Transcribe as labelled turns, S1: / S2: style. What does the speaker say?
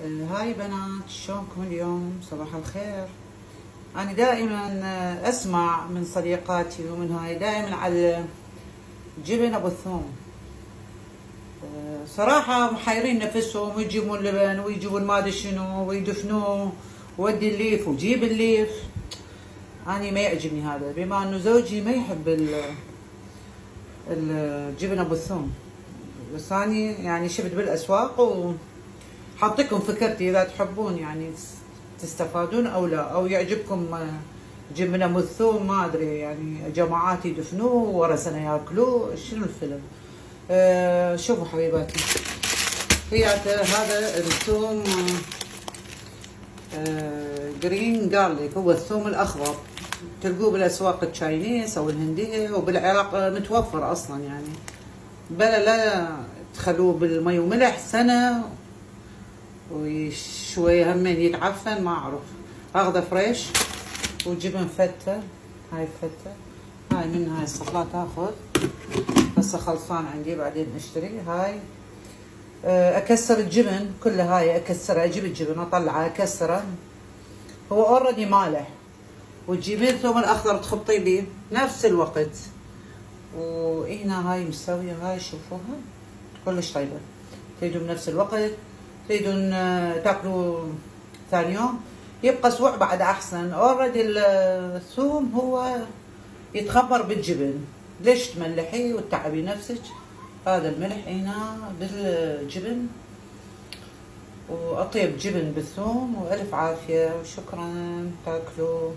S1: هاي بنات، شلونكم اليوم؟ صباح الخير. أنا دائما أسمع من صديقاتي ومن هاي دائما على جبن أبو الثوم. صراحة محيرين نفسهم، ويجيبون لبن ويجيبون ما أدري شنو ويدفنوه، ودي الليف وجيب الليف. أنا ما يعجبني هذا، بما أنه زوجي ما يحب الجبن أبو الثوم. بس أنا يعني شفت بالأسواق حاطيكم فكرتي اذا تحبون يعني تستفادون او لا، او يعجبكم جبنه مثوم ما ادري، يعني جماعات يدفنوه ورا سنه ياكلوه. شنو الفيلم؟ شوفوا حبيباتي، هذا الثوم جرين جارليك، هو الثوم الاخضر، تلقوه بالاسواق التشاينيز او الهنديه، وبالعراق متوفر اصلا يعني. بلا لا تخلوه بالمي وملح سنه وشوية همين يتعفن، ما اعرف. اخذه فريش وجبن فتة. هاي فتة، هاي من هاي الصفلات اخذ، هسه خلصان عندي بعدين اشتري. هاي اكسر الجبن كلها، هاي اكسرها، اجيب الجبن اطلعه اكسره، هو اوريدي مالح، وتجيبين الثوم الاخضر تخبطيه بيه نفس الوقت. وهنا هاي مسوية، هاي شوفوها كلش طيبة. تريدون بنفس الوقت، تريدون تاكلوا ثاني يوم، يبقى اسبوع بعد احسن. اوريدي الثوم هو يتخمر بالجبن، ليش تملحيه وتتعبي نفسك؟ هذا الملح هنا بالجبن، واطيب جبن بالثوم، والف عافيه وشكرا، تاكلوا.